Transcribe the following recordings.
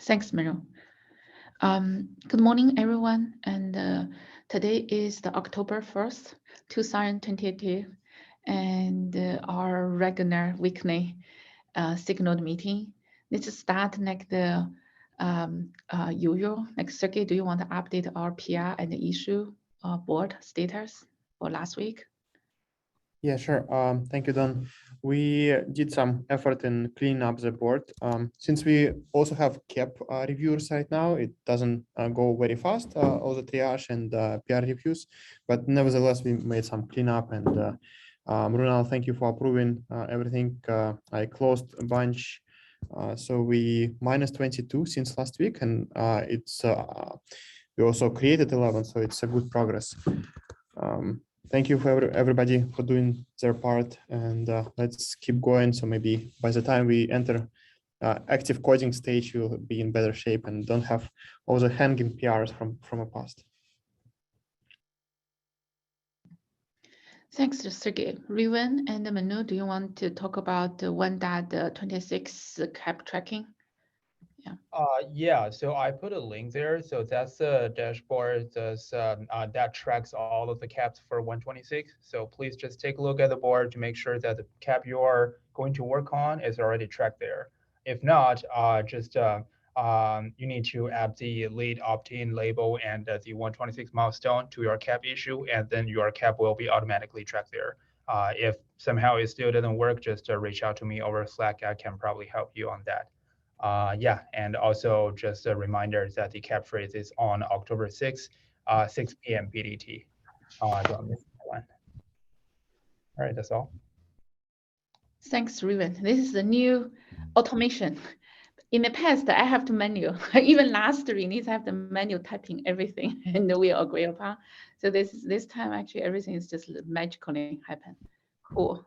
Thanks, Miro. Good morning, everyone. And today is the October 1st, 2022, and our regular weekly SIG Node meeting. Let's start like the usual. Like, Sergey, do you want to update our PR and the issue board status for last week? Yeah, sure. Thank you, Don. We did some effort in cleaning up the board. Since we also have CAP reviewers right now, it doesn't go very fast, all the triage and PR reviews, but nevertheless, we made some cleanup. And Runal, thank you for approving everything. I closed a bunch. So we minus 22 since last week, and we also created 11, so it's a good progress. Thank you for everybody for doing their part, and let's keep going. So maybe by the time we enter active coding stage, we'll be in better shape and don't have all the hanging PRs from a past. Thanks, Sergey. Riven and Manu, do you want to talk about the 1.26 CAP tracking? Yeah, so I put a link there. So that's the dashboard that tracks all of the caps for 126. So please just take a look at the board to make sure that the cap you're going to work on is already tracked there. If not, you need to add the lead opt-in label and the 126 milestone to your cap issue, and then your cap will be automatically tracked there. If somehow it still doesn't work, just reach out to me over Slack. I can probably help you on that. Yeah, and also just a reminder that the cap phrase is on October 6th, 6 p.m. PDT. Don't miss that one. All right, that's all. Thanks, Riven. This is the new automation. In the past, I have to manual. Even last release, I have to manual typing everything, and we agree upon. So this time, actually, everything is just magically happen. Cool.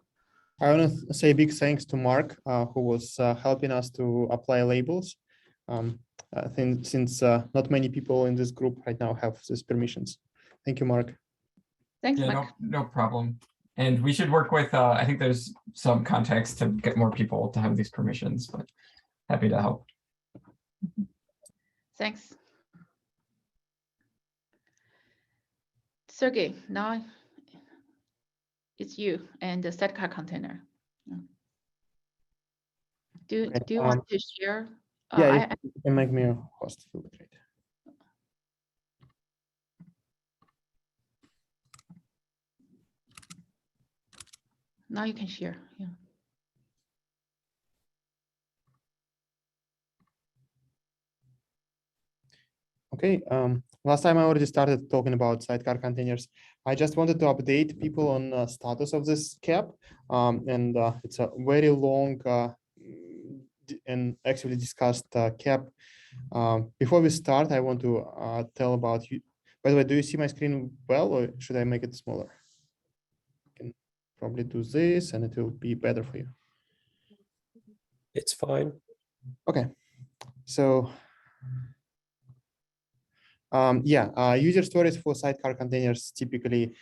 I want to say big thanks to Mark, who was helping us to apply labels. I think since not many people in this group right now have these permissions. Thank you, Mark. Thanks, yeah, Mark. No problem. And we should work with, I think there's some context to get more people to have these permissions, but happy to help. Thanks. Sergey, now it's you and the sidecar container. Do you want to share? Yeah, you can make me a host. Great. Now you can share. Yeah. Okay. Last time I already started talking about sidecar containers. I just wanted to update people on the status of this cap, and it's a very long and actually discussed cap. Before we start, I want to tell about you. By the way, do you see my screen well, or should I make it smaller? I can probably do this, and it will be better for you. It's fine. Okay. So. User stories for sidecar containers typically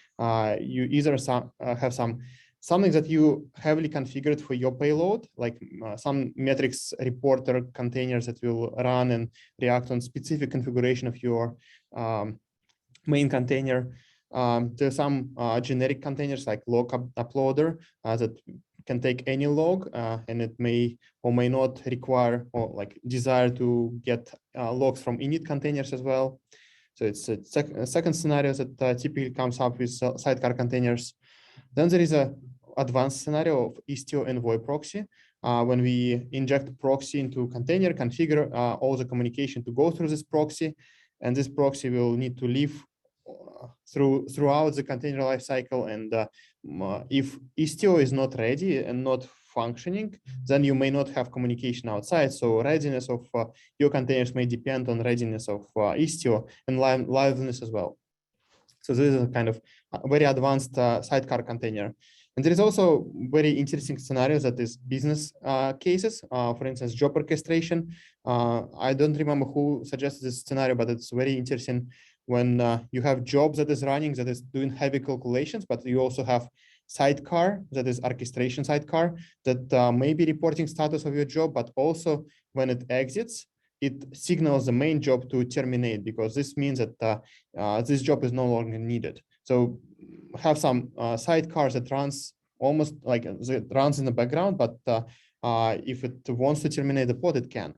you either have something that you heavily configured for your payload, like some metrics reporter containers that will run and react on specific configuration of your main container. There's some generic containers like log uploader that can take any log, and it may or may not require or like desire to get logs from init containers as well. So it's a second scenario that typically comes up with sidecar containers. Then there is a advanced scenario of Istio envoy proxy, when we inject proxy into container, configure all the communication to go through this proxy, and this proxy will need to live throughout the container lifecycle. And if Istio is not ready and not functioning, then you may not have communication outside. So readiness of your containers may depend on readiness of Istio and liveness as well. So this is a kind of very advanced sidecar container. And there is also very interesting scenarios that is business cases. For instance, job orchestration. I don't remember who suggested this scenario, but it's very interesting when you have jobs that is running, that is doing heavy calculations, but you also have sidecar, that is orchestration sidecar, that may be reporting status of your job, but also when it exits, it signals the main job to terminate, because this means that this job is no longer needed. So have some sidecars that runs almost like it runs in the background, but if it wants to terminate the pod, it can.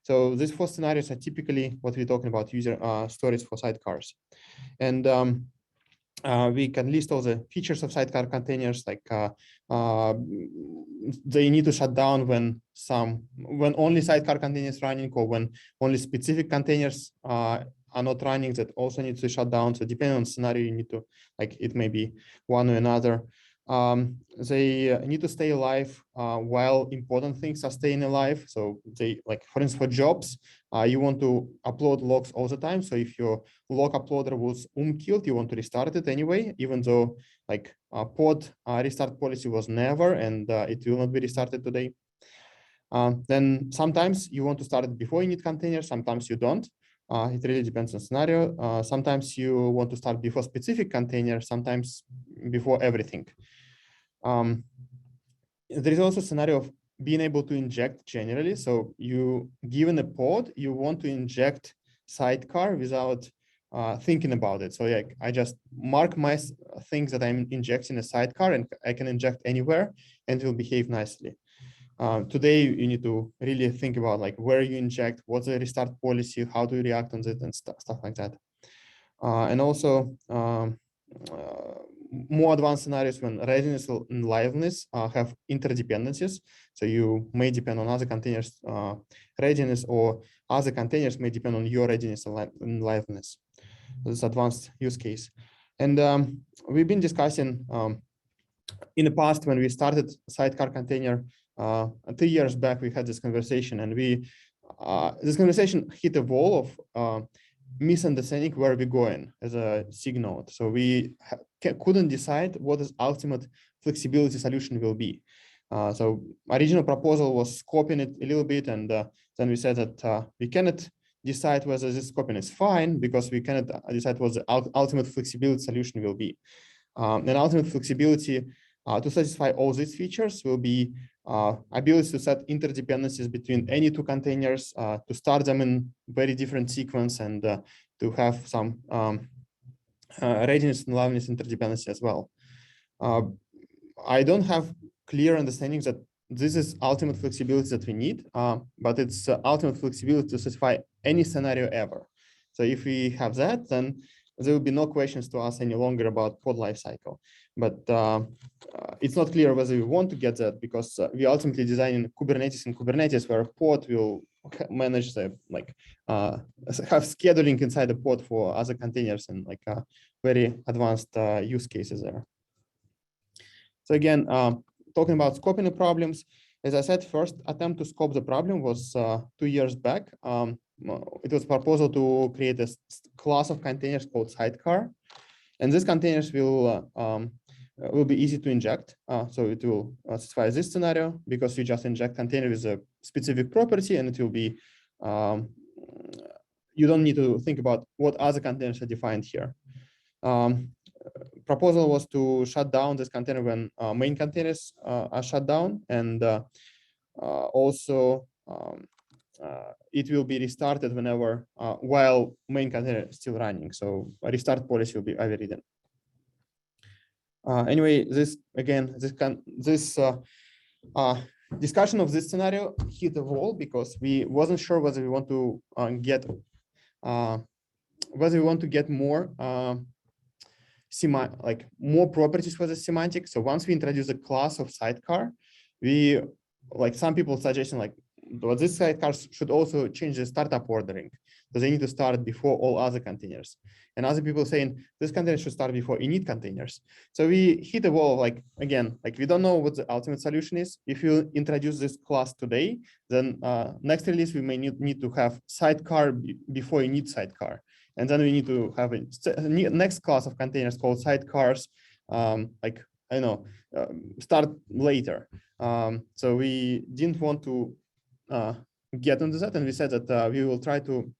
So these four scenarios are typically what we're talking about, user stories for sidecars. And we can list all the features of sidecar containers, like they need to shut down when only sidecar containers running, or when only specific containers are not running, that also needs to shut down. So depending on the scenario, you need to, like, it may be one or another. They need to stay alive while important things are staying alive. So they, like, for instance, for jobs, you want to upload logs all the time. So if your log uploader was killed, you want to restart it anyway, even though, like, pod restart policy was never, and it will not be restarted today. Then sometimes you want to start it before you need containers, sometimes you don't. It really depends on scenario. Sometimes you want to start before specific container, sometimes before everything. There is also a scenario of being able to inject generally. So you, given a pod, you want to inject sidecar without thinking about it. So like, I just mark my things that I'm injecting a sidecar, and I can inject anywhere and it will behave nicely. Today, you need to really think about, like, where you inject, what's the restart policy, how to react on it, and stuff like that. And also more advanced scenarios when readiness and liveness have interdependencies. So you may depend on other containers' readiness, or other containers may depend on your readiness and liveness. This is advanced use case. And we've been discussing in the past, when we started sidecar container 3 years back, we had this conversation, and this conversation hit a wall of misunderstanding where we're going as a SIG node. So we couldn't decide what the ultimate flexibility solution will be. So original proposal was scoping it a little bit, and then we said that we cannot decide whether this scoping is fine, because we cannot decide what the ultimate flexibility solution will be. And ultimate flexibility to satisfy all these features will be ability to set interdependencies between any two containers, to start them in very different sequence, and to have some readiness and liveness interdependency as well. I don't have clear understanding that this is ultimate flexibility that we need, but it's ultimate flexibility to satisfy any scenario ever. So if we have that, then there will be no questions to ask any longer about pod lifecycle. But it's not clear whether we want to get that, because we ultimately design Kubernetes, where a pod will manage the, like, have scheduling inside the pod for other containers, and like very advanced use cases there. So again, talking about scoping the problems, as I said, first attempt to scope the problem was 2 years back. It was a proposal to create a class of containers called sidecar, and these containers will be easy to inject. So it will satisfy this scenario, because you just inject container with a specific property, and it will be, you don't need to think about what other containers are defined here. Proposal was to shut down this container when main containers are shut down, and also it will be restarted whenever, while main container is still running. So a restart policy will be overridden. Anyway, this discussion of this scenario hit the wall, because we wasn't sure whether we want to get more more properties for the semantic. So once we introduce a class of sidecar, we, like, some people suggesting, like, but this sidecar should also change the startup ordering, so they need to start before all other containers. And other people saying this container should start before init containers. So we hit a wall, like, again, like, we don't know what the ultimate solution is. If you introduce this class today, then next release we may need to have sidecar before init sidecar. And then we need to have a next class of containers called sidecars, like, I know, start later. So we didn't want to get into that, and we said that we will try to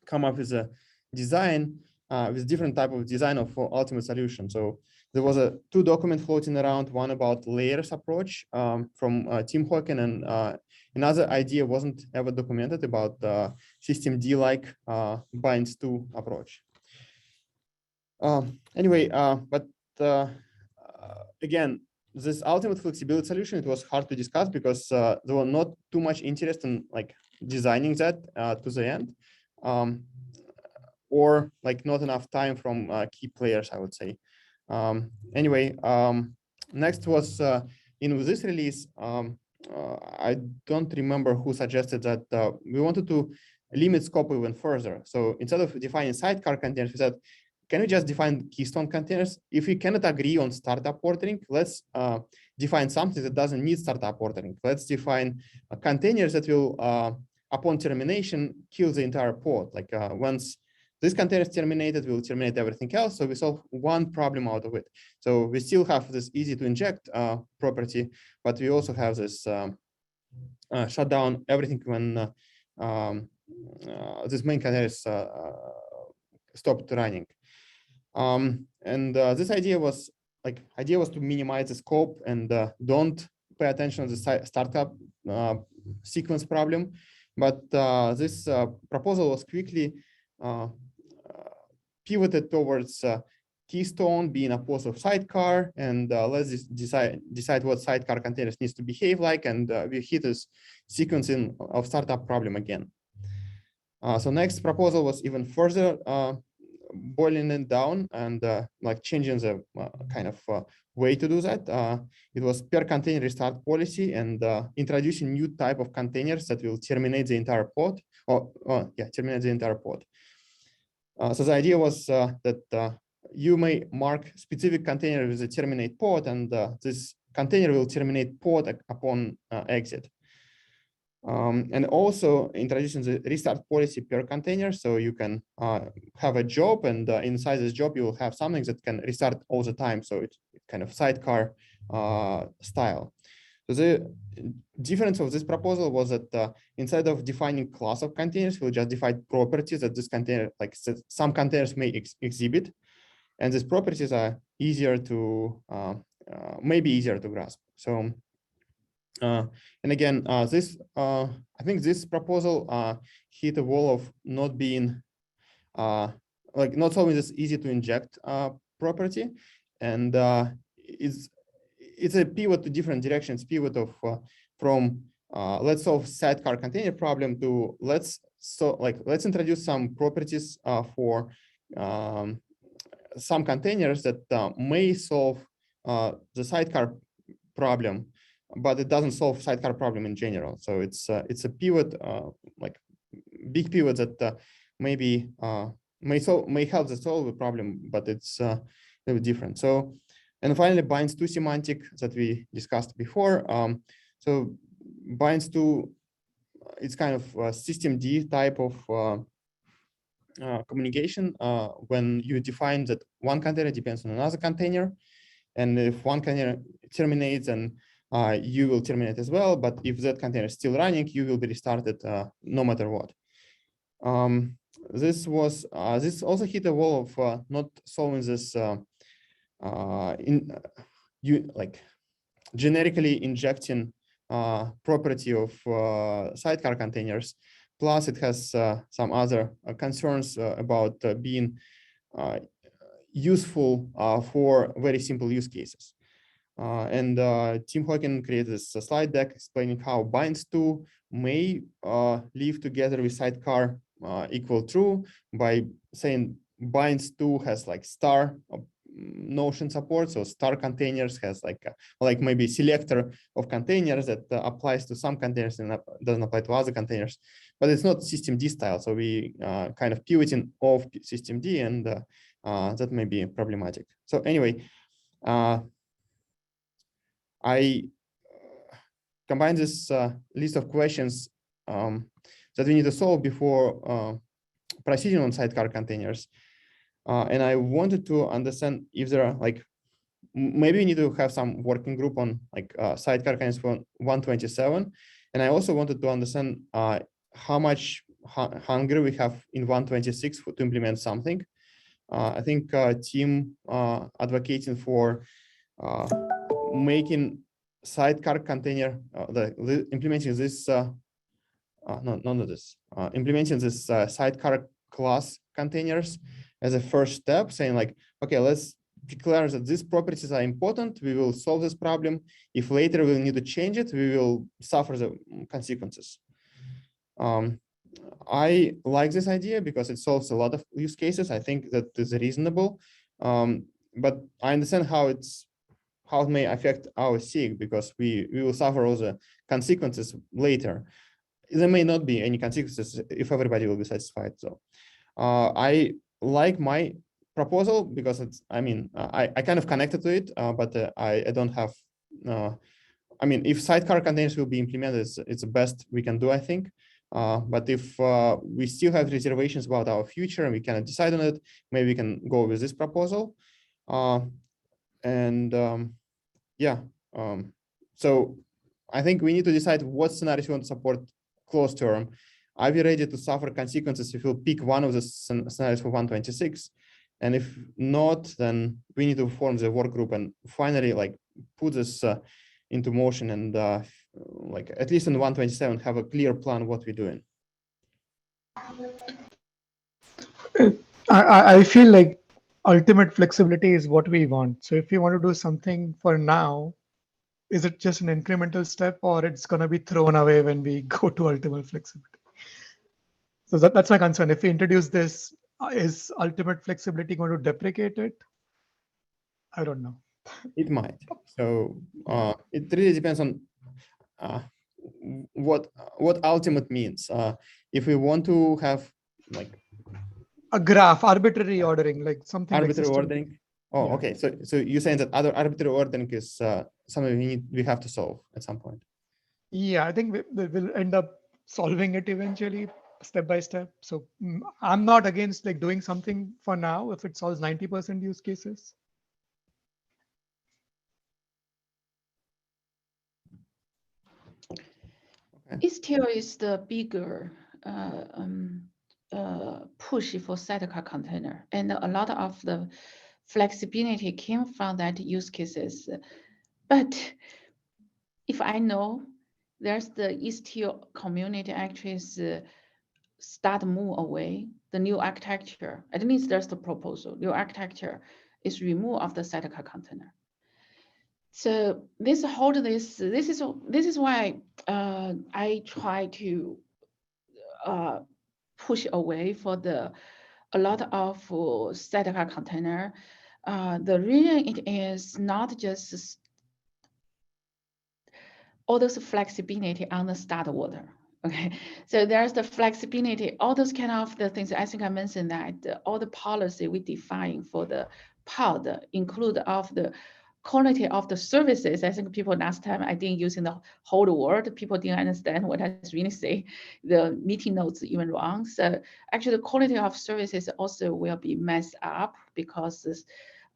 come up with a design, with different type of design of ultimate solution. So there was a 2 document floating around, one about layers approach from Tim Hocken and another idea wasn't ever documented about systemd-like binds to approach. Anyway, but again, this ultimate flexibility solution, it was hard to discuss because there were not too much interest in like designing that to the end, or like not enough time from key players, I would say. Anyway, next was in this release, I don't remember who suggested that we wanted to limit scope even further. So instead of defining sidecar containers, we said, can we just define keystone containers? If we cannot agree on startup ordering, let's define something that doesn't need startup ordering. Let's define containers that will, upon termination, kill the entire pod. Like once this container is terminated, we'll terminate everything else. So we solve one problem out of it. So we still have this easy to inject property, but we also have this shut down everything when this main container is stopped running. This idea was to minimize the scope and don't pay attention to the startup sequence problem. But this proposal was quickly pivoted towards keystone being opposed of sidecar, and let's decide what sidecar containers needs to behave like, and we hit this sequencing of startup problem again. So next proposal was even further boiling it down and like changing the kind of way to do that. It was per container restart policy and introducing new type of containers that will terminate the entire pod, terminate the entire pod. So the idea was that you may mark specific container with a terminate pod, and this container will terminate pod upon exit. And also introducing the restart policy per container, so you can have a job, and inside this job you will have something that can restart all the time. So it's kind of sidecar style. So the difference of this proposal was that instead of defining class of containers, we'll just define properties that this container, like some containers may exhibit, and these properties are easier to maybe easier to grasp. So. And again, I think this proposal hit a wall of not being like not solving this easy to inject property, and it's a pivot to different directions. Pivot of from let's solve sidecar container problem to let's introduce some properties for some containers that may solve the sidecar problem, but it doesn't solve sidecar problem in general. So it's a pivot, like big pivot that maybe may help to solve the problem, but it's a little different. So, and finally, binds to semantic that we discussed before. So binds to, it's kind of a systemd type of communication when you define that one container depends on another container, and if one container terminates, and you will terminate as well. But if that container is still running, you will be restarted no matter what. This also hit a wall of not solving this like generically injecting property of sidecar containers. Plus, it has some other concerns about being useful for very simple use cases. And Tim Hawkin created this slide deck explaining how binds to may live together with sidecar equal true by saying binds to has like star notion support. So star containers has like maybe selector of containers that applies to some containers and doesn't apply to other containers. But it's not systemd style. So we kind of pivoting off systemd, and that may be problematic. So anyway, I combine this list of questions that we need to solve before proceeding on sidecar containers. And I wanted to understand if there are like, maybe we need to have some working group on like sidecar containers for 127. And I also wanted to understand how much hunger we have in 126 to implement something. I think team advocating for making sidecar container, implementing this, implementing this sidecar class containers as a first step, saying like, okay, let's declare that these properties are important. We will solve this problem. If later we'll need to change it, we will suffer the consequences. I like this idea because it solves a lot of use cases. I think that is reasonable, but I understand how it may affect our SIG because we will suffer all the consequences later. There may not be any consequences if everybody will be satisfied. So I like my proposal because it's, I mean, I kind of connected to it, but I don't have, I mean, if sidecar containers will be implemented, it's the best we can do, I think. But if we still have reservations about our future and we cannot decide on it, maybe we can go with this proposal. So I think we need to decide what scenarios we want to support closed term. Are we ready to suffer consequences if we'll pick one of the scenarios for 126? And if not, then we need to form the work group and finally like put this into motion and like at least in 127 have a clear plan what we're doing. I feel like ultimate flexibility is what we want. So if you want to do something for now, is it just an incremental step or it's going to be thrown away when we go to ultimate flexibility? So that's my concern. If we introduce this, is ultimate flexibility going to deprecate it? I don't know. It might. So it really depends on what ultimate means. If we want to have like a graph, arbitrary ordering, like something arbitrary like ordering. Oh, yeah. Okay. So you're saying that other arbitrary ordering is something we have to solve at some point. Yeah, I think we'll end up solving it eventually, step by step. So I'm not against like doing something for now if it solves 90% use cases. It still is the bigger push for sidecar container, and a lot of the flexibility came from that use cases. But if I know there's the Istio community actually is start move away, the new architecture, at least there's the proposal, new architecture is remove of the sidecar container. So this is why I try to push away for a lot of sidecar container. The reason it is not just all those flexibility on the start order. Okay, so there's the flexibility, all those kind of the things. I think I mentioned that all the policy we define for the pod include of the quality of the services. I think people last time I didn't use in the whole word, people didn't understand what I really say. The meeting notes even wrong. So actually the quality of services also will be messed up because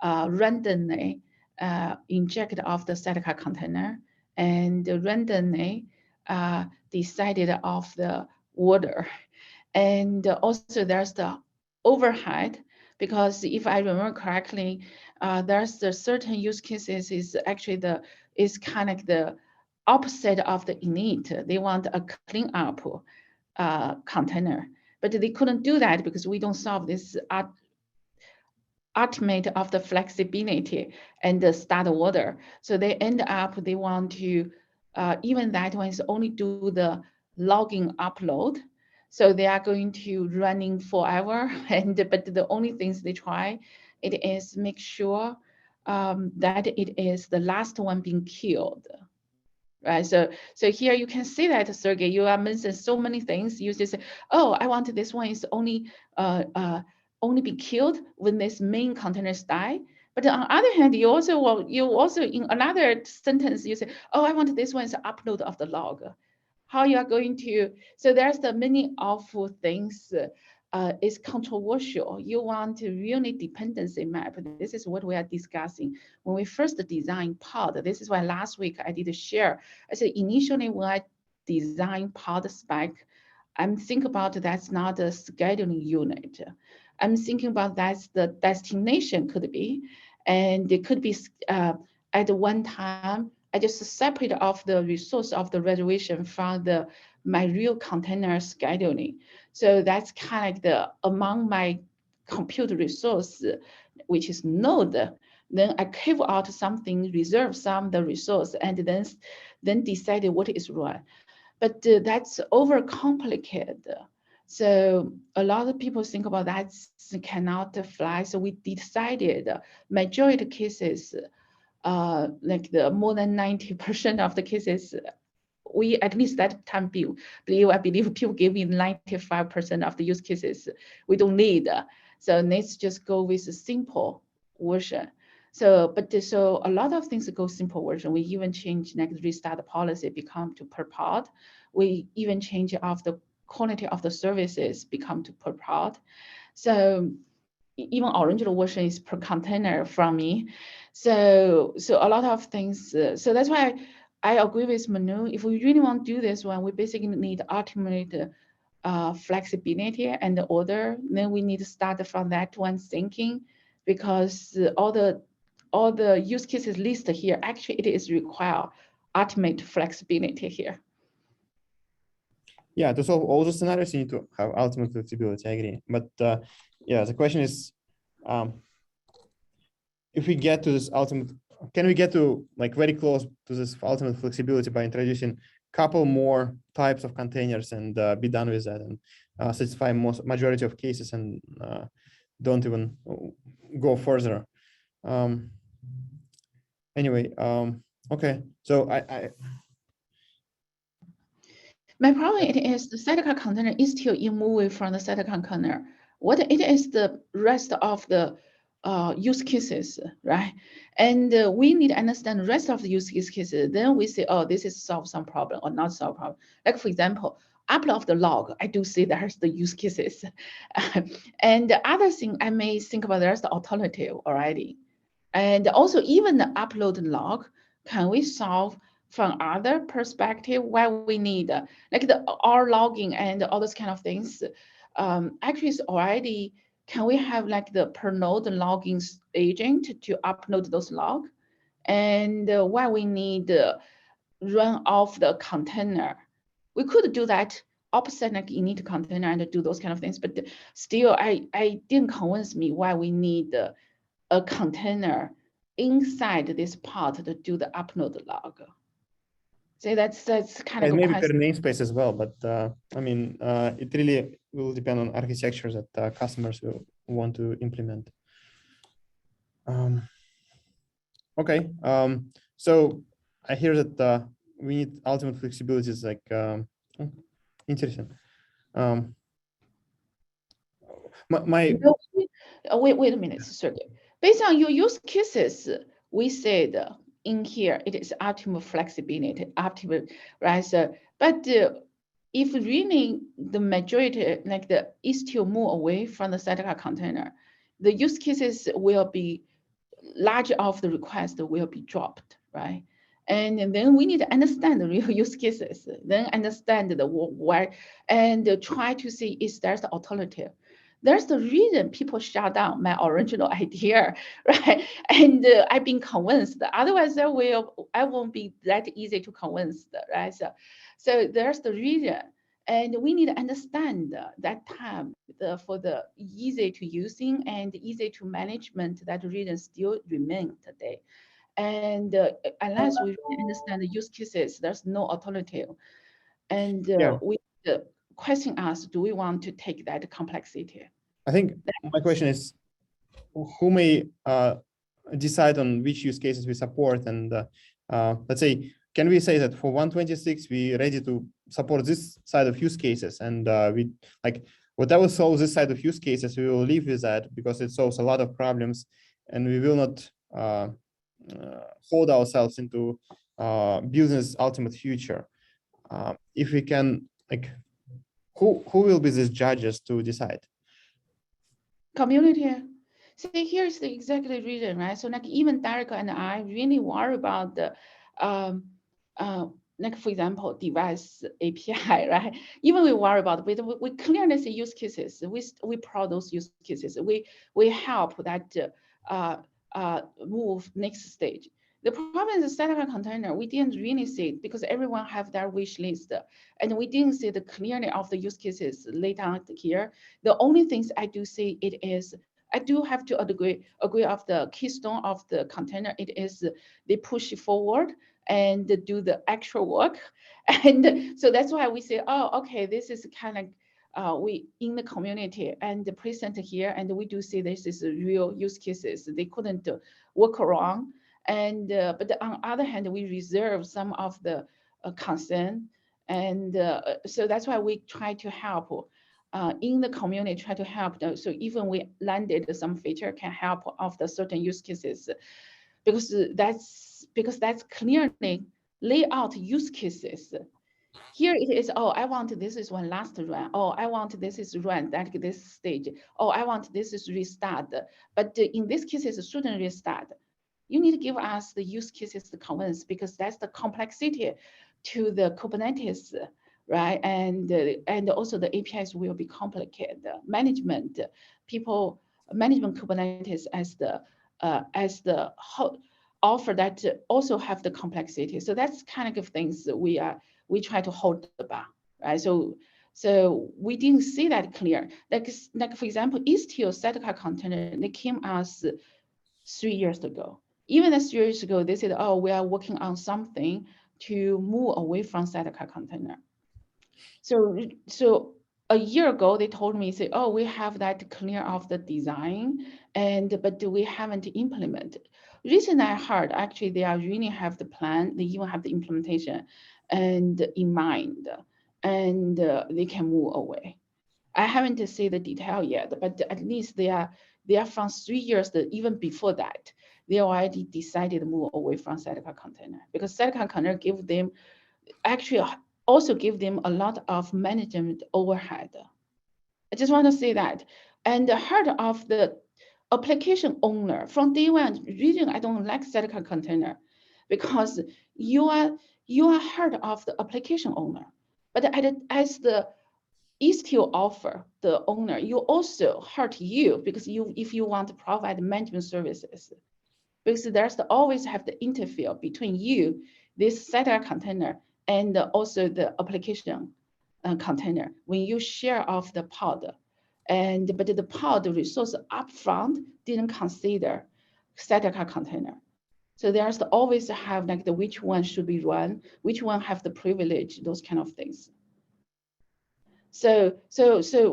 randomly injected of the sidecar container and randomly decided of the order. And also there's the overhead, because if I remember correctly, there's the certain use cases is actually is kind of the opposite of the init. They want a clean up container, but they couldn't do that because we don't solve this ultimate of the flexibility and the start order. So they end up, they want to, even that one is only do the logging upload. So they are going to running forever. But the only things they try, it is make sure that it is the last one being killed. Right, so here you can see that, Sergey, you are mentioning so many things. You just say, oh, I want this one is only be killed when this main containers die. But on the other hand, you also in another sentence you say, oh, I want this one is upload of the log. How you are going to? So there's the many awful things. Is controversial. You want to really dependency map. This is what we are discussing when we first designed pod. This is why last week I did share. I said initially when I designed pod spec, I'm thinking about that's not a scheduling unit. I'm thinking about that's the destination could be, and it could be at one time I just separate off the resource of the reservation from my real container scheduling. So that's kind of like the among my compute resource, which is node. Then I carve out something, reserve some of the resource, and then decide what is run. But that's overcomplicated. So a lot of people think about that cannot fly. So we decided majority cases, like the more than 90% of the cases, we at least that time I believe people give me 95% of the use cases we don't need. So let's just go with a simple version. So a lot of things go simple version. We even change next restart policy become to per pod. We even change of the quality of the services become to per pod. So even original version is per container from me. So a lot of things. So that's why I agree with Manu. If we really want to do this one, we basically need ultimate flexibility and order. Then we need to start from that one thinking, because all the use cases listed here, actually it is require ultimate flexibility here. Yeah, to solve all the scenarios, you need to have ultimate flexibility. I agree. But yeah, the question is, if we get to this ultimate, can we get to like very close to this ultimate flexibility by introducing a couple more types of containers and be done with that and satisfy majority of cases and don't even go further. Anyway, okay. So My problem it is the sidecar container is still in moving from the sidecar container. What it is the rest of the use cases, right? And we need to understand the rest of the use cases. Then we say, oh, this is solve some problem or not solve problem. Like for example, upload of the log, I do see there's the use cases. And the other thing I may think about, there's the alternative already. And also even the upload log, can we solve from other perspective why we need like the R logging and all those kind of things? Actually it's already, can we have like the per node logging agent to upload those log? And why we need run off the container? We could do that opposite like init container and do those kind of things, but still I didn't convince me why we need a container inside this part to do the upload log. So that's kind of and a maybe per question. namespace as well, but I mean, it really will depend on architecture that customers will want to implement. Okay, so I hear that we need ultimate flexibility is like interesting. Wait a minute, Sergey. Based on your use cases, we said in here it is optimal flexibility, optimal, right? So, but if really the majority, like the is still move away from the sidecar container, the use cases will be large of the request will be dropped, right? And then we need to understand the real use cases, then understand the why, and try to see is there's the alternative. There's the reason people shut down my original idea, right? And I've been convinced. Otherwise, I won't be that easy to convince, right? So there's the reason, and we need to understand that time for the easy to using and easy to management. That reason still remain today, and unless we really understand the use cases, there's no alternative. And we question us, do we want to take that complexity? I think my question is, who may decide on which use cases we support? And let's say, can we say that for 126, we're ready to support this side of use cases, and we like whatever solves this side of use cases, we will live with that because it solves a lot of problems, and we will not hold ourselves into business ultimate future. If we can, like, who will be these judges to decide? Community. See, here's the exactly reason, right? So like even Derek and I really worry about the like for example, device API, right? Even we worry about, we clearly see use cases. We prod those use cases. We help that move next stage. The problem is the sidecar container, we didn't really see it because everyone have their wish list, and we didn't see the clearly of the use cases laid out here. The only things I do see it is, I do have to agree of the keystone of the container. It is they push it forward and do the actual work. And so that's why we say, oh, okay, this is kind of we in the community and present here, and we do see this is real use cases. They couldn't work around. And but on the other hand, we reserve some of the concern, and so that's why we try to help in the community, try to help. So even we landed some feature can help of the certain use cases, because that's clearly layout use cases. Here it is, oh, I want this is one last run. Oh, I want this is run at this stage. Oh, I want this is restart. But in this case, it shouldn't restart. You need to give us the use cases to convince, because that's the complexity to the Kubernetes, right? And also the APIs will be complicated. Management Kubernetes as the whole offer that also have the complexity. So that's kind of things that we try to hold the bar, right? So we didn't see that clear. Like for example, Istio sidecar container, they came us 3 years ago. Even 3 years ago, they said, oh, we are working on something to move away from sidecar container. So a year ago, they told me, say, oh, we have that clear of the design, but we haven't implemented. Recently, I heard actually they are really have the plan. They even have the implementation and in mind, and they can move away. I haven't seen the detail yet, but at least they are from 3 years, even before that, they already decided to move away from sidecar container, because sidecar container give them actually also give them a lot of management overhead. I just want to say that. And the heart of the application owner from day one, reason I don't like sidecar container, because you are heart of the application owner. But as the Istio offer, the owner, you also hurt you, because if you want to provide management services, because there's always have the interfere between you, this sidecar container, and also the application container when you share of the pod. But the pod resource upfront didn't consider sidecar container. So there's always have like the which one should be run, which one have the privilege, those kind of things. So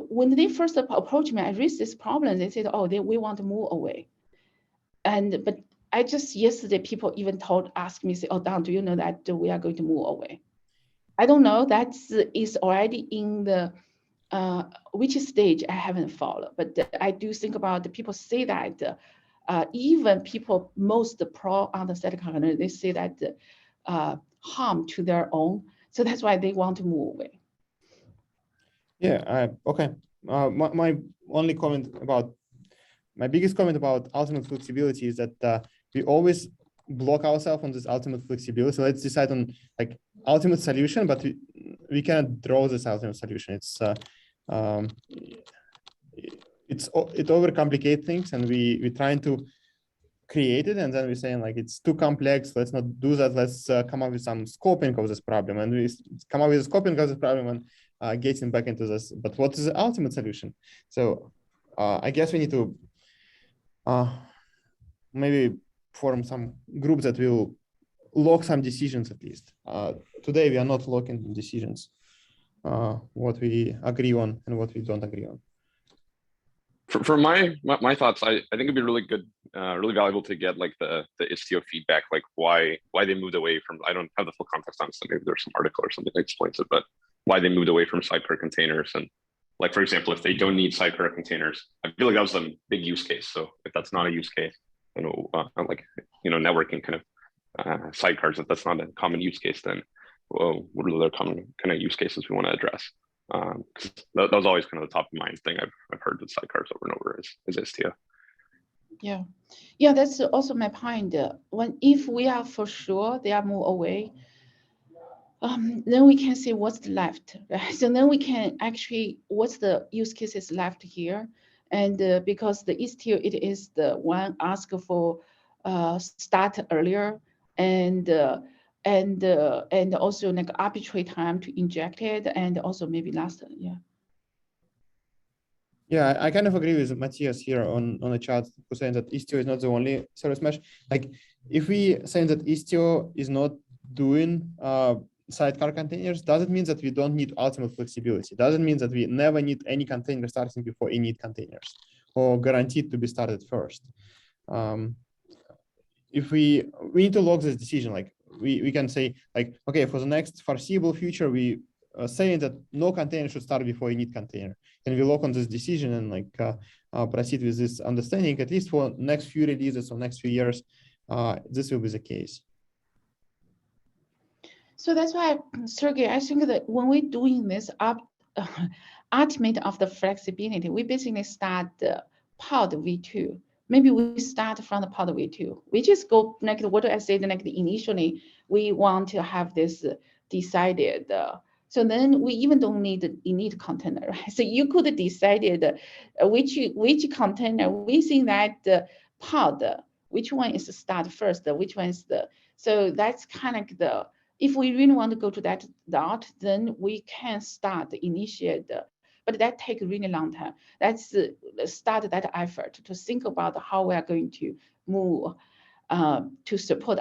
when they first approached me, I raised this problem. They said, oh, we want to move away. But I just yesterday, people even asked me, say, oh, Don, do you know that we are going to move away? I don't know. That is already in the which stage I haven't followed. But I do think about the people say that even people most pro on the sidecar container, they say that harm to their own. So that's why they want to move away. Yeah, okay. My only comment about, my biggest comment about ultimate flexibility is that we always block ourselves on this ultimate flexibility. So let's decide on like ultimate solution, but we cannot draw this ultimate solution. It overcomplicates things, and we're trying to create it, and then we're saying like it's too complex. Let's not do that. Let's come up with some scoping of this problem, and we come up with a scoping of this problem and getting back into this. But what is the ultimate solution? So I guess we need to maybe form some groups that will lock some decisions at least. Today we are not locking decisions, what we agree on and what we don't agree on. For my thoughts, I think it'd be really good, really valuable to get like the Istio feedback, like why they moved away from. I don't have the full context on it, so maybe there's some article or something that explains it, but why they moved away from sidecar containers. And like, for example, if they don't need sidecar containers, I feel like that was a big use case. So if that's not a use case, like, networking kind of sidecars, if that's not a common use case, then well, what are the other common kind of use cases we want to address? That was always kind of the top of mind thing I've heard with sidecars over and over is Istio. Yeah, that's also my point. If we are for sure they are move away, then we can see what's left, right? So then we can actually what's the use cases left here, and because the Istio it is the one asked for start earlier, and also like arbitrary time to inject it, and also maybe last, yeah. Yeah, I kind of agree with Matthias here on the chat, who's saying that Istio is not the only service mesh. Like, if we saying that Istio is not doing sidecar containers, doesn't mean that we don't need ultimate flexibility. Doesn't mean that we never need any container starting before init containers, or guaranteed to be started first. If we need to log this decision, like we can say, like, okay, for the next foreseeable future, we saying that no container should start before init container, and we lock on this decision and like proceed with this understanding, at least for next few releases or next few years, this will be the case. So that's why, Sergey, I think that when we're doing this ultimate of the flexibility, we basically start the pod v2. Maybe we start from the pod v2. We just go like what I said, like initially we want to have this decided. So then we even don't need the init container, right? So you could have decided which container within that pod, which one is the start first, which one is the, so that's kind of the, if we really want to go to that dot, then we can start initiate, but that takes a really long time. Let's start that effort to think about how we are going to move to support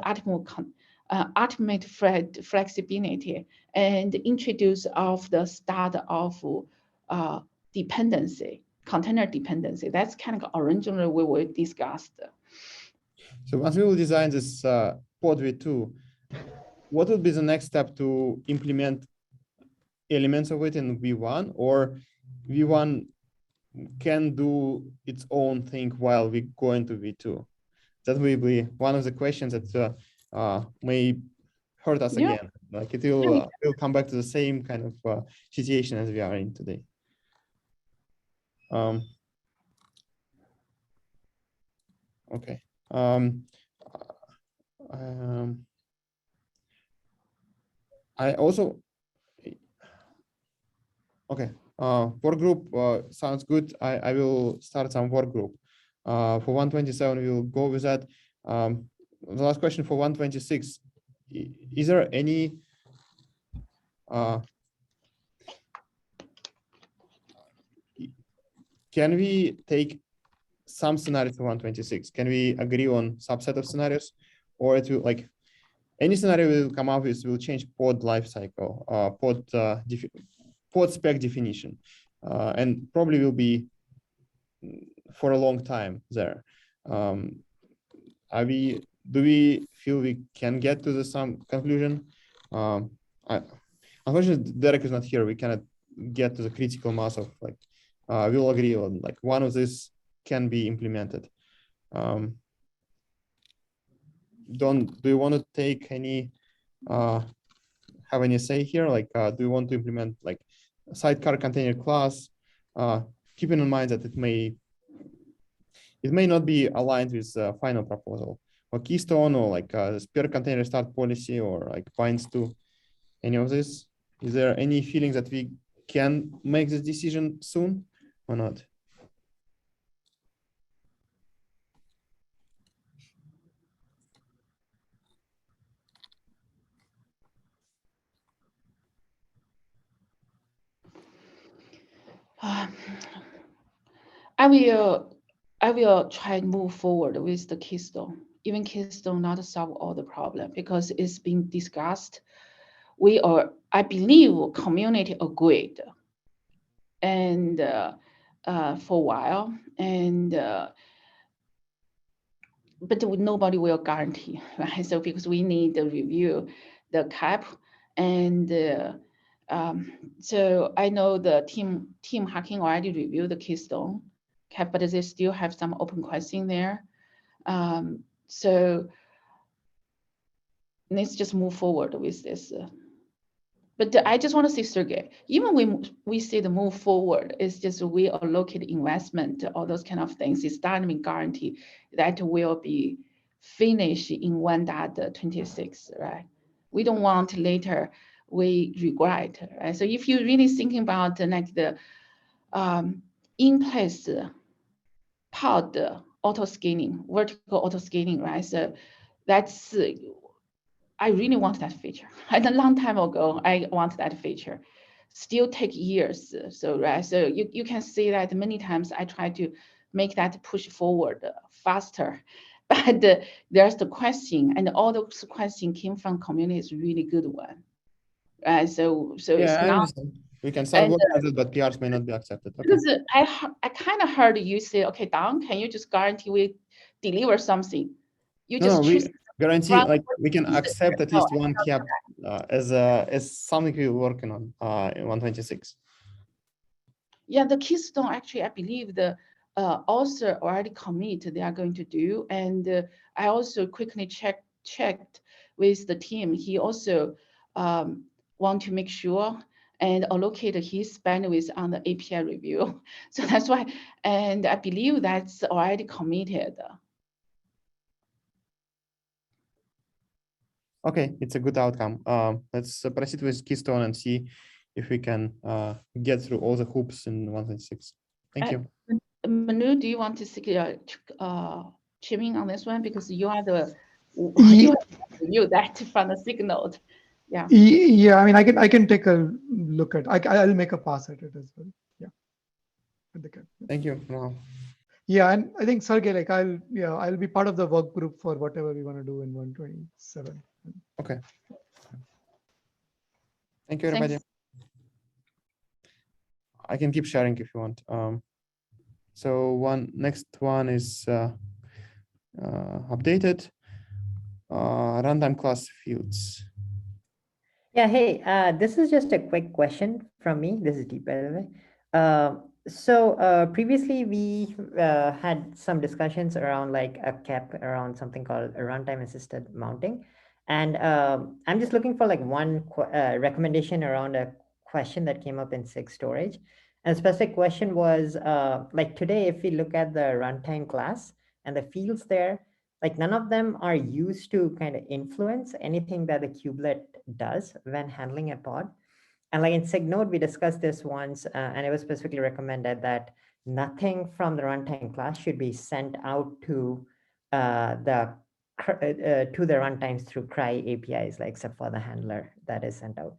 ultimate flexibility and introduce of the start of dependency, container dependency. That's kind of originally we were discussed. So once we will design this pod v2, what would be the next step to implement elements of it in v1, or v1 can do its own thing while we go into v2? That will be one of the questions that may hurt us again. Like it will come back to the same kind of situation as we are in today. Okay. I also, okay, work group sounds good. I will start some work group. For 127, we will go with that. The last question for 126, is there any can we take some scenarios for 126? Can we agree on subset of scenarios, or it will, like, any scenario we will come up with will change pod lifecycle, pod spec definition, and probably will be for a long time there. Do we feel we can get to the some conclusion? Unfortunately, Derek is not here. We cannot get to the critical mass of like, we'll agree on like one of these can be implemented. Do you want to take any, have any say here? Like, do you want to implement like a sidecar container class? Keeping in mind that it may not be aligned with the final proposal, or keystone, or like spare container start policy, or like binds to any of this. Is there any feeling that we can make this decision soon or not? I will try to move forward with the Keystone. Even Keystone not solve all the problem because it's been discussed. I believe, community agreed, and for a while, and but nobody will guarantee, right? So because we need to review the cap, and so I know the team hacking already reviewed the Keystone cap, but they still have some open question there. So let's just move forward with this. But I just want to say, Sergey, even when we say the move forward, it's just we allocate investment, all those kind of things. It's not even guarantee that will be finished in 1.26, right? We don't want later we regret, right? So if you're really thinking about like the in place pod auto scaling, vertical auto scaling, right? So that's I really want that feature. And a long time ago, I want that feature. Still take years. So right, so you can see that many times I try to make that push forward faster, but there's the question, and all those questions came from community is really good one. So Yeah, it's I not. understand. We can start And, working on it, but PRs may not be accepted. Okay. because I kind of heard you say, okay, Don, can you just guarantee we deliver something? You No, just we choose guarantee from- like we can accept at No, least one cap as something we're working on in 126. Yeah, the Keystone actually, I believe the author already commit they are going to do, and I also quickly checked with the team. He also want to make sure and allocate his bandwidth on the API review. So that's why, and I believe that's already committed. Okay, it's a good outcome. Let's proceed with Keystone and see if we can get through all the hoops in 126. Thank you. Manu, do you want to chime in on this one, because you are the you that from the SIG Node. Yeah. Yeah, I mean, I can take a look at. I'll make a pass at it as well. Yeah. Thank you. Wow. Yeah, and I think Sergey, like I'll be part of the work group for whatever we want to do in 127. Okay. Thank you, everybody. Thanks. I can keep sharing if you want. So next one is updated runtime class fields. Yeah, hey, this is just a quick question from me. This is Deep, by the way. So previously we had some discussions around like a cap around something called a runtime assisted mounting. And I'm just looking for like one recommendation around a question that came up in SIG storage. And the specific question was like today, if we look at the runtime class and the fields there, like none of them are used to kind of influence anything that the kubelet does when handling a pod. And like in SIG Node, we discussed this once, and it was specifically recommended that nothing from the runtime class should be sent out to the runtimes through CRY APIs, like except for the handler that is sent out.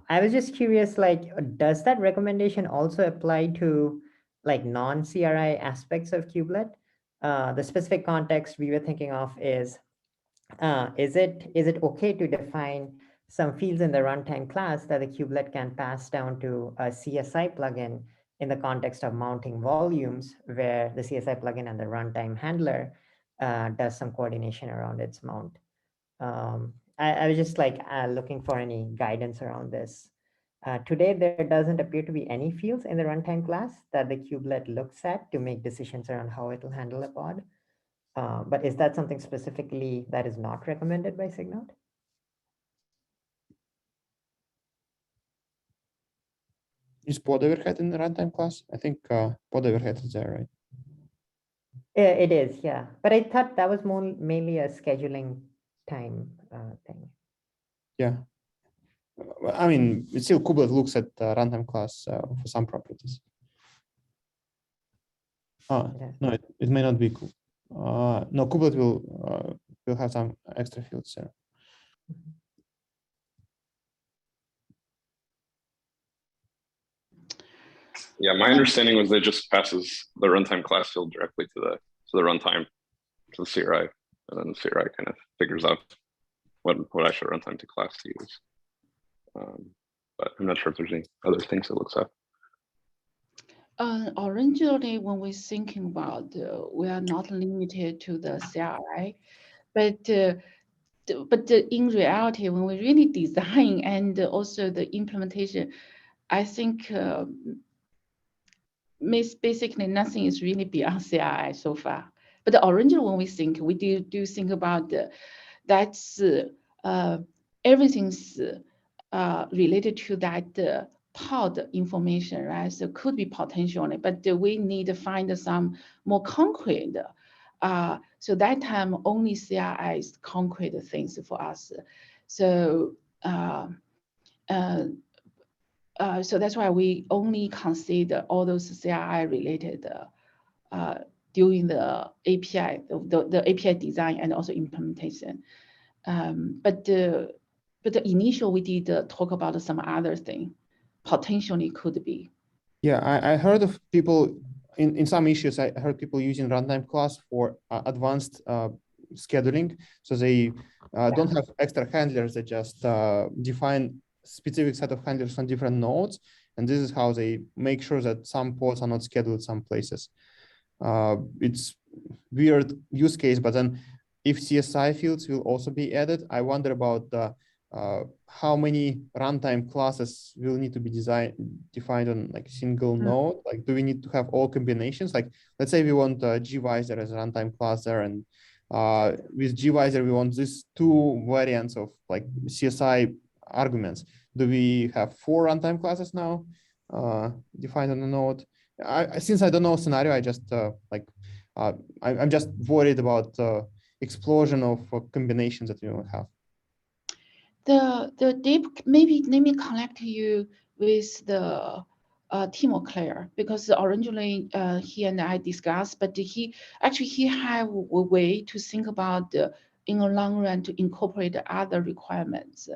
I was just curious, like, does that recommendation also apply to like non-CRI aspects of kubelet? The specific context we were thinking of is it okay to define some fields in the runtime class that the kubelet can pass down to a CSI plugin in the context of mounting volumes, where the CSI plugin and the runtime handler does some coordination around its mount? I was just like looking for any guidance around this. Today, there doesn't appear to be any fields in the runtime class that the kubelet looks at to make decisions around how it will handle a pod. But is that something specifically that is not recommended by SIG Node? Is pod overhead in the runtime class? I think pod overhead is there, right? It is, yeah. But I thought that was mainly a scheduling time thing. Yeah. I mean, it's still kubelet looks at runtime class for some properties. Yeah. No, it may not be cool. No, kubelet will have some extra fields there. Yeah, my understanding was that it just passes the runtime class field directly to the runtime, to the CRI, and then the CRI kind of figures out what actual runtime to class to use. But I'm not sure if there's any other things it looks at. Originally, when we're thinking about, we are not limited to the CRI, but in reality, when we really design and also the implementation, I think basically nothing is really beyond CRI so far. But originally, when we think, we do think about that's everything's related to that pod information, right? So could be potentially, but we need to find some more concrete. So that time only CRI is concrete things for us. So so that's why we only consider all those CRI related during the API, the API design and also implementation. But the initial we did talk about some other thing, potentially could be. Yeah, I heard of people in some issues. I heard people using runtime class for advanced scheduling. So they don't have extra handlers. They just define specific set of handlers on different nodes. And this is how they make sure that some pods are not scheduled some places. It's weird use case, but then if CSI fields will also be added, I wonder about the how many runtime classes will need to be defined on like single node. Like, do we need to have all combinations? Like, let's say we want gvisor as a runtime class there, and with gvisor we want these two variants of like CSI arguments. Do we have 4 runtime classes now defined on the node? Since I don't know scenario, I just I'm just worried about explosion of combinations that we will have. The deep, maybe let me connect you with the Timo Claire, because originally he and I discussed, but he have a way to think about in the long run to incorporate other requirements.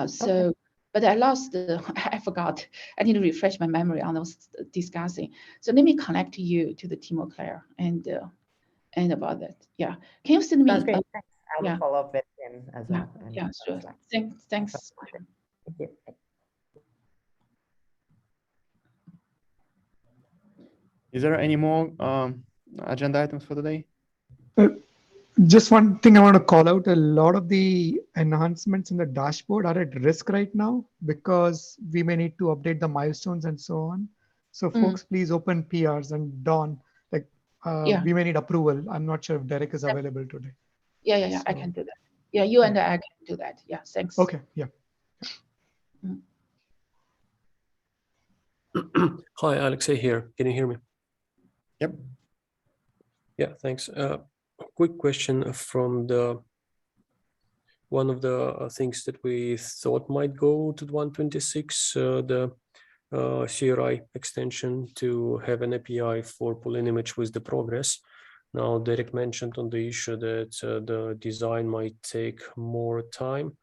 So, but I lost I forgot. I need to refresh my memory on those discussing. So let me connect you to the Timo Claire and about that. Yeah, can you send me? Sounds great. Thanks. I will yeah. follow up with him as well. Yeah, sure. Slack. Thanks. Thank you. Is there any more agenda items for today? Just one thing I want to call out, a lot of the enhancements in the dashboard are at risk right now because we may need to update the milestones and so on. So folks, please open PRs, and Dawn, like we may need approval. I'm not sure if Derek is available today. Yeah. So, I can do that. Yeah, you and I can do that. Yeah, thanks. Okay, yeah. Hi, Alexei here. Can you hear me? Yep. Yeah, thanks. Quick question from one of the things that we thought might go to 126, the CRI extension to have an API for pulling image with the progress. Now, Derek mentioned on the issue that the design might take more time.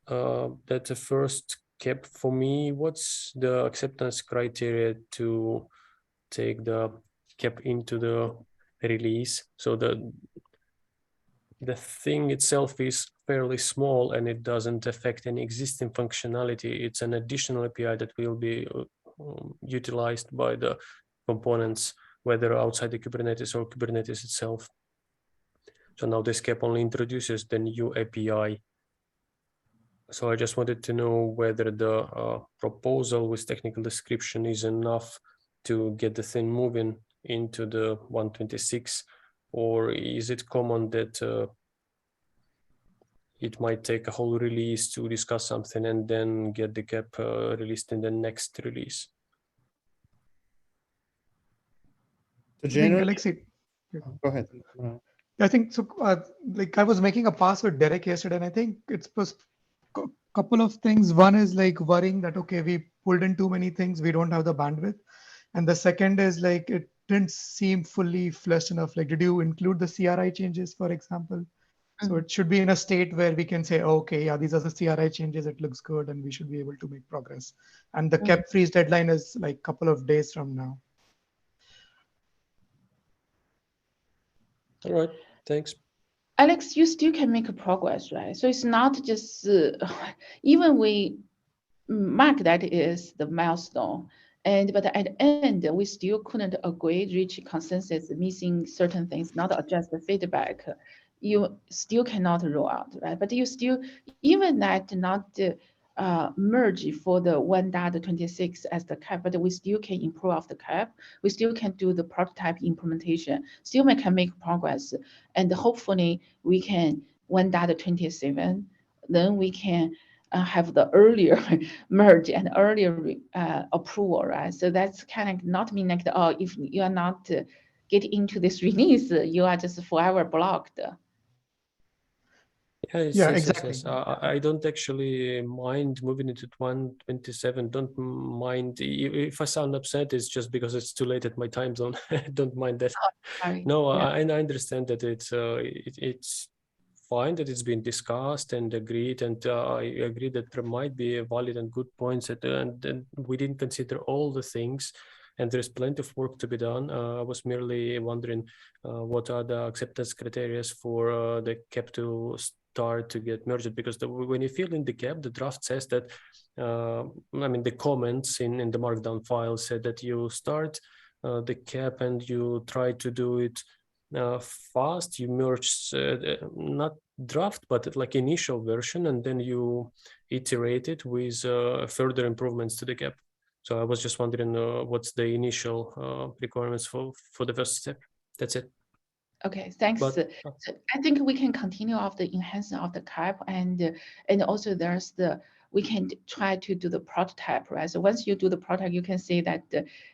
That's a first cap for me. What's the acceptance criteria to take the cap into the release? So the thing itself is fairly small and it doesn't affect any existing functionality. It's an additional API that will be utilized by the components, whether outside the Kubernetes or Kubernetes itself. So now this cap only introduces the new API. So I just wanted to know whether the proposal with technical description is enough to get the thing moving into the 126, or is it common that it might take a whole release to discuss something and then get the cap released in the next release? So generally, Alexei, go ahead. I think so. Like I was making a pass with Derek yesterday, and I think it's a couple of things. One is like worrying that okay, we pulled in too many things, we don't have the bandwidth, and the second is like it didn't seem fully fleshed enough. Like, did you include the CRI changes, for example? So it should be in a state where we can say, okay, yeah, these are the CRI changes. It looks good, and we should be able to make progress. And the cap freeze deadline is like a couple of days from now. All right, thanks. Alex, you still can make a progress, right? So it's not just even we mark that is the milestone, but at the end we still couldn't agree, reach consensus, missing certain things, not adjust the feedback. You still cannot roll out, right? But you still, even that not merge for the 1.26 as the cap, but we still can improve off the cap. We still can do the prototype implementation. Still we can make progress, and hopefully we can 1.27. Then we can have the earlier merge and earlier approval, right? So that's kind of not mean like if you are not get into this release, you are just forever blocked. Yeah, exactly. Yes. I don't actually mind moving into 127. Don't mind if I sound upset. It's just because it's too late at my time zone. Don't mind that. Sorry. No, Yeah. I understand that it's fine that it's been discussed and agreed, and I agree that there might be a valid and good points, and we didn't consider all the things, and there's plenty of work to be done. I was merely wondering what are the acceptance criteria for the CAP to start to get merged, because when you fill in the CAP, the draft says that, I mean, the comments in the markdown file said that you start the CAP and you try to do it fast. You merge not draft, but like initial version, and then you iterate it with further improvements to the CAP. So I was just wondering what's the initial requirements for the first step. That's it. Okay, thanks. But, So I think we can continue of the enhancement of the CAP, and also there's we can try to do the prototype, right? So once you do the prototype, you can see that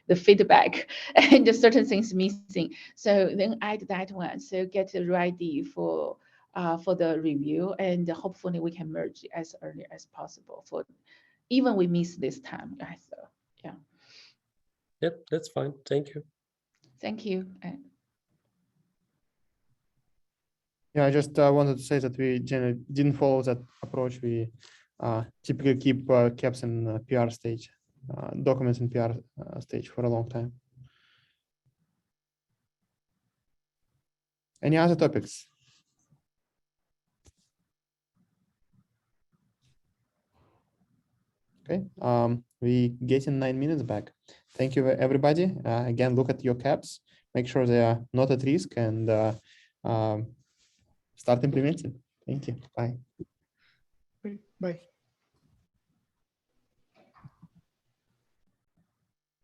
the feedback and the certain things missing. So then add that one. So get it ready for the review, and hopefully we can merge as early as possible. For even we miss this time, guys. So yeah. Yep, that's fine. Thank you. Thank you. Yeah, I just wanted to say that we generally didn't follow that approach. We typically keep caps in PR stage, documents in PR stage for a long time. Any other topics? Okay, we getting 9 minutes back. Thank you, everybody. Again, look at your caps, make sure they are not at risk, and start implementing. Thank you. Bye. Bye.